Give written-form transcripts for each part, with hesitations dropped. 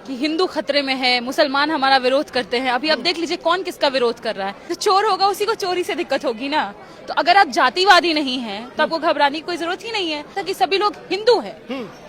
कि हिंदू खतरे में है, मुसलमान हमारा विरोध करते हैं। अभी आप देख लीजिए कौन किसका विरोध कर रहा है। जो चोर होगा उसी को चोरी से दिक्कत होगी ना। तो अगर आप जातिवादी नहीं हैं तो आपको घबराने की कोई जरूरत ही नहीं है, ताकि सभी लोग हिंदू हैं।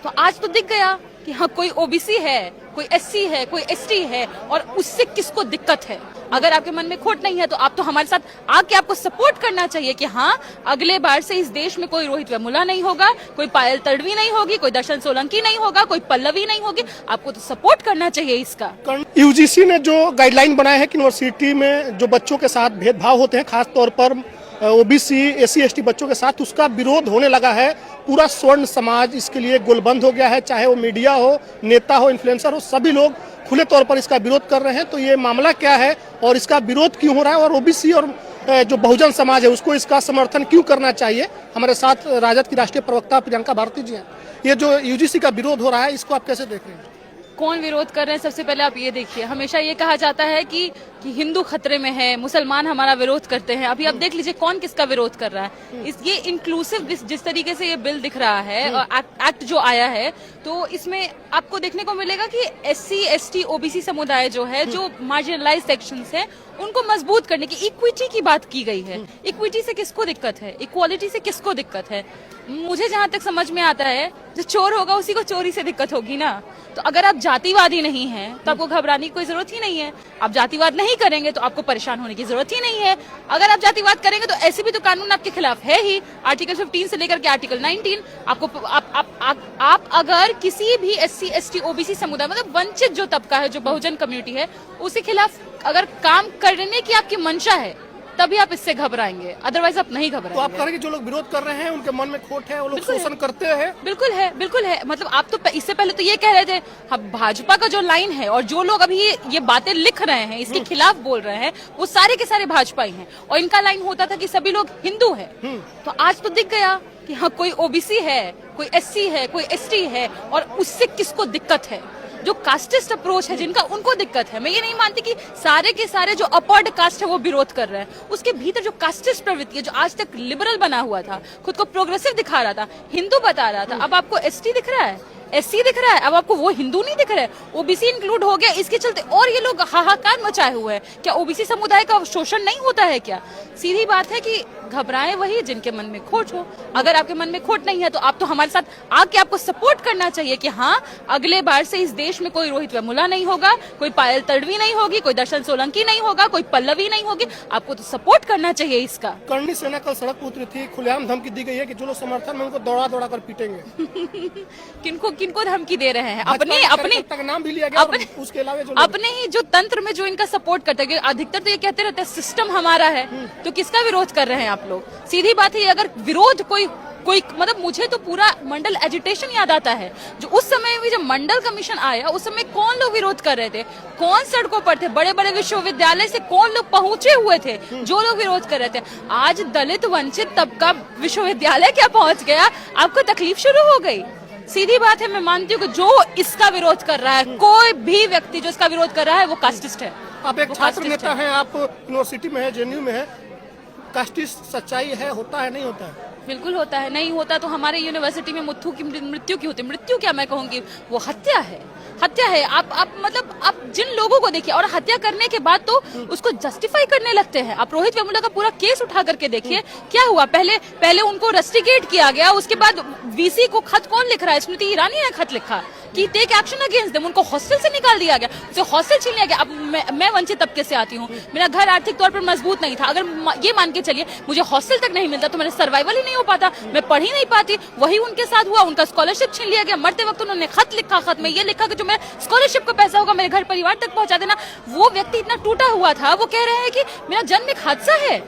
तो आज तो दिख गया कि हाँ, कोई ओबीसी है, कोई एससी है, कोई एसटी है, और उससे किसको दिक्कत है। अगर आपके मन में खोट नहीं है तो आप तो हमारे साथ आके आपको सपोर्ट करना चाहिए कि हाँ, अगले बार से इस देश में कोई रोहित वेमुला नहीं होगा, कोई पायल तड़वी नहीं होगी, कोई दर्शन सोलंकी नहीं होगा, कोई पल्लवी नहीं होगी। आपको तो सपोर्ट करना चाहिए इसका। यूजीसी ने जो गाइडलाइन बनाया है कि यूनिवर्सिटी में जो बच्चों के साथ भेदभाव होते हैं, खास तौर पर ओबीसी एससी एसटी बच्चों के साथ, उसका विरोध होने लगा है। पूरा स्वर्ण समाज इसके लिए गोलबंद हो गया है, चाहे वो मीडिया हो, नेता हो, इन्फ्लुएंसर हो, सभी लोग खुले तौर पर इसका विरोध कर रहे हैं। तो ये मामला क्या है और इसका विरोध क्यों हो रहा है, और ओबीसी और जो बहुजन समाज है उसको इसका समर्थन क्यों करना चाहिए। हमारे साथ राजद की राष्ट्रीय प्रवक्ता प्रियंका भारती जी हैं। ये जो यूजीसी का विरोध हो रहा है, इसको आप कैसे देख रहे हैं? कौन विरोध कर रहे हैं, सबसे पहले आप ये देखिए। हमेशा ये कहा जाता है कि हिंदू खतरे में है, मुसलमान हमारा विरोध करते हैं। अभी आप देख लीजिए कौन किसका विरोध कर रहा है। ये इंक्लूसिव जिस तरीके से ये बिल दिख रहा है और एक्ट जो आया है, तो इसमें आपको देखने को मिलेगा कि एससी एसटी ओबीसी समुदाय जो है, जो मार्जिनलाइज सेक्शंस है, उनको मजबूत करने की, इक्विटी की बात की गई है। इक्विटी से किसको दिक्कत है, इक्वालिटी से किसको दिक्कत है? मुझे जहां तक समझ में आता है, जो चोर होगा उसी को चोरी से दिक्कत होगी ना। तो अगर आप जातिवादी नहीं हैं तो आपको घबराने की कोई जरूरत ही नहीं है। आप जातिवाद नहीं करेंगे तो आपको परेशान होने की जरूरत ही नहीं है। अगर आप जातिवाद करेंगे तो ऐसे भी तो कानून आपके खिलाफ है ही। आर्टिकल 15 से लेकर के आर्टिकल 19 आपको आप अगर किसी भी एससी एसटी ओबीसी समुदाय, मतलब वंचित जो तबका है, जो बहुजन कम्युनिटी है, उसके खिलाफ अगर काम करने की आपकी मंशा है, तभी आप इससे घबराएंगे, अदरवाइज आप नहीं घबराएंगे। तो आप कह रहे हैं कि जो लोग विरोध कर रहे हैं उनके मन में खोट है, वो लोग शोषण करते हैं? बिल्कुल है, बिल्कुल है। मतलब आप तो इससे पहले तो ये कह रहे थे, हम भाजपा का जो लाइन है और जो लोग अभी ये बातें लिख रहे हैं, इसके खिलाफ बोल रहे हैं, वो सारे के सारे भाजपा ही हैं। और इनका लाइन होता था कि सभी लोग हिंदू है। तो आज तो दिख गया कि हाँ, कोई ओबीसी है, कोई एससी है, कोई एसटी है, और उससे किसको दिक्कत है। जो कास्टिस्ट अप्रोच है जिनका, उनको दिक्कत है। मैं ये नहीं मानती कि सारे के सारे जो अपर्ड कास्ट है वो विरोध कर रहे हैं। उसके भीतर जो कास्टिस्ट प्रवृत्ति है, जो आज तक लिबरल बना हुआ था, खुद को प्रोग्रेसिव दिखा रहा था, हिंदू बता रहा था, अब आपको एसटी दिख रहा है, एससी दिख रहा है, अब आपको वो हिंदू नहीं दिख रहा है, ओबीसी इंक्लूड हो गया। इसके चलते और ये लोग हाहाकार मचाए हुए हैं। क्या ओबीसी समुदाय का शोषण नहीं होता है क्या? सीधी बात है कि घबराएं वही जिनके मन में खोट हो। अगर आपके मन में खोट नहीं है तो आप तो हमारे साथ आके आपको सपोर्ट करना चाहिए कि हाँ, अगले बार से इस देश में कोई रोहित वेमुला नहीं होगा, कोई पायल तड़वी नहीं होगी, कोई दर्शन सोलंकी नहीं होगा, कोई पल्लवी नहीं होगी। आपको तो सपोर्ट करना चाहिए इसका। करणी सेना कल सड़क पर उतरी थी, खुलेआम धमकी दी गई है कि जो लोग समर्थन में उनको दौड़ा दौड़ा कर पीटेंगे। किनको धमकी दे रहे हैं? अपने नाम भी लिया गया, उसके अलावा अपने ही जो तंत्र में जो इनका सपोर्ट करते हैं। अधिकतर तो ये कहते रहते हैं सिस्टम हमारा है, तो किसका विरोध कर रहे हैं आप लोग? सीधी बात है, अगर विरोध कोई मतलब मुझे तो पूरा मंडल एजिटेशन याद आता है। जो उस समय भी जब मंडल कमीशन आया, उस समय कौन लोग विरोध कर रहे थे, कौन सड़कों पर थे, बड़े बड़े विश्वविद्यालय से कौन लोग पहुंचे हुए थे जो लोग विरोध कर रहे थे। आज दलित वंचित तबका विश्वविद्यालय क्या पहुंच गया, आपको तकलीफ शुरू हो गई। सीधी बात है, मैं मानती हूँ कि जो इसका विरोध कर रहा है, कोई भी व्यक्ति जो इसका विरोध कर रहा है, वो कास्टिस्ट है। आप एक छात्र नेता हैं, आप यूनिवर्सिटी में है, जेएनयू में है, कास्टिस्ट सच्चाई है, होता है, नहीं होता है? बिल्कुल होता है। नहीं होता तो हमारे यूनिवर्सिटी में मुत्थू की मृत्यु की होती। मृत्यु क्या मैं कहूंगी, वो हत्या है, हत्या है। आप जिन लोगों को देखिए, और हत्या करने के बाद तो उसको जस्टिफाई करने लगते हैं। आप रोहित वेमुला का पूरा केस उठा करके देखिए क्या हुआ। पहले उनको रस्टिकेट किया गया, उसके बाद वीसी को खत कौन लिख रहा है? स्मृति ईरानी ने खत लिखा कि टेक एक्शन अगेंस्ट देम। उनको हॉस्टल से निकाल दिया गया, उसे हॉस्टल छीन लिया गया। अब मैं वंचित तबके से आती हूँ, मेरा घर आर्थिक तौर पर मजबूत नहीं था। अगर ये मान के चलिए मुझे हॉस्टल तक नहीं मिलता तो मेरा सर्वाइवल ही नहीं हो पाता, मैं पढ़ ही नहीं पाती। वही उनके साथ हुआ, उनका स्कॉलरशिप छीन लिया गया। मरते वक्त उन्होंने खत लिखा, खत में ये लिखा कि जो मेरे स्कॉलरशिप का पैसा होगा मेरे घर परिवार तक पहुंचा देना। वो व्यक्ति इतना टूटा हुआ था, वो कह रहे हैं कि मेरा जन्म एक हादसा है,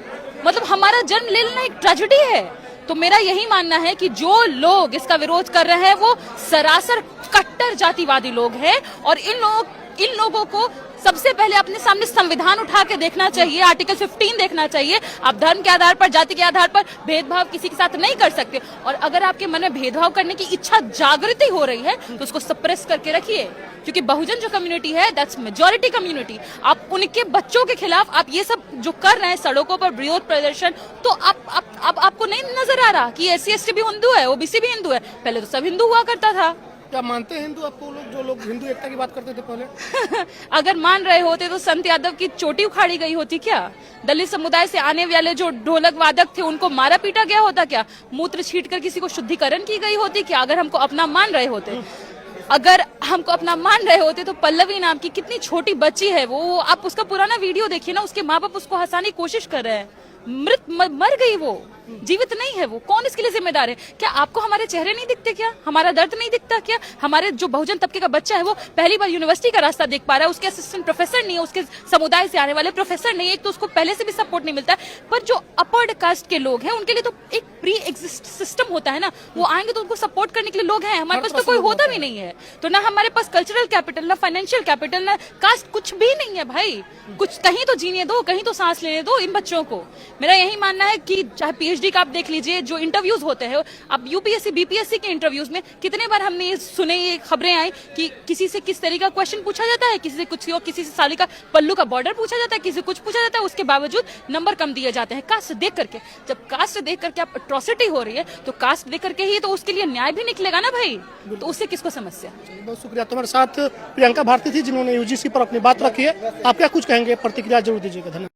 मतलब हमारा जन्म ले लेना एक ट्रेजेडी है। तो मेरा यही मानना है कि जो लोग इसका विरोध कर रहे हैं वो सरासर कट्टर जातिवादी लोग हैं। और इन लोगों को सबसे पहले अपने सामने संविधान उठा के देखना चाहिए, आर्टिकल 15 देखना चाहिए। आप धर्म के आधार पर, जाति के आधार पर भेदभाव किसी के साथ नहीं कर सकते। और अगर आपके मन में भेदभाव करने की इच्छा जागृति हो रही है तो उसको सप्रेस करके रखिए, क्योंकि बहुजन जो कम्युनिटी है, दैट्स मेजॉरिटी कम्युनिटी। आप उनके बच्चों के खिलाफ आप ये सब जो कर रहे हैं, सड़कों पर विरोध प्रदर्शन, तो आपको नहीं नजर आ रहा कि एससी एसटी भी हिंदू है, ओबीसी भी हिंदू है? पहले तो सब हिंदू हुआ करता था। क्या मानते हैं हिंदू आपको लोग, जो लोग हिंदू एकता की बात करते थे पहले? अगर मान रहे होते तो संत यादव की चोटी उखाड़ी गई होती क्या? दलित समुदाय से आने वाले जो ढोलक वादक थे उनको मारा पीटा गया होता क्या? मूत्र छीट कर किसी को शुद्धिकरण की गई होती क्या? अगर हमको अपना मान रहे होते, अगर हमको अपना मान रहे होते तो पल्लवी नाम की कितनी छोटी बच्ची है वो, आप उसका पुराना वीडियो देखिए ना, उसके माँ बाप उसको हंसाने की कोशिश कर रहे हैं, मर गई वो, जीवित नहीं है वो। कौन इसके लिए जिम्मेदार है? क्या आपको हमारे चेहरे नहीं दिखते क्या? हमारा दर्द नहीं दिखता क्या? हमारे जो बहुजन तबके का बच्चा है वो पहली बार यूनिवर्सिटी का रास्ता देख पा रहा है, उसके असिस्टेंट प्रोफेसर नहीं है, उसके समुदाय से आने वाले प्रोफेसर नहीं है, एक तो उसको पहले से भी सपोर्ट नहीं मिलता है। पर जो अपर्ड कास्ट के लोग हैं उनके लिए तो एक प्री एग्जिस्ट सिस्टम होता है ना, वो आएंगे तो उनको सपोर्ट करने के लिए लोग हैं। हमारे पास तो कोई होता भी नहीं है, तो ना हमारे पास कल्चरल कैपिटल, ना फाइनेंशियल कैपिटल, ना कास्ट, कुछ भी नहीं है भाई। कुछ कहीं तो जीने दो, कहीं तो सांस लेने दो इन बच्चों को। मेरा यही मानना है कि चाहे पीएचडी का आप देख लीजिए, जो इंटरव्यूज होते हैं, अब यूपीएससी बीपीएससी के इंटरव्यूज में कितने बार हमने ये सुने, ये खबरें आई कि किसी से किस तरीके का क्वेश्चन पूछा जाता है, किसी से कुछ और, किसी से साली का पल्लू का बॉर्डर पूछा जाता है, किसी से कुछ पूछा जाता है, उसके बावजूद नंबर कम दिए जाते हैं कास्ट देख करके। जब कास्ट देख करके आप अट्रॉसिटी हो रही है तो कास्ट देख करके ही तो उसके लिए न्याय भी निकलेगा ना भाई, तो उससे किसको समस्या? बहुत शुक्रिया। तुम्हारे साथ प्रियंका भारती थी जिन्होंने यूजीसी पर अपनी बात रखी है। आप क्या कुछ कहेंगे? प्रतिक्रिया जरूर दीजिएगा। धन्यवाद।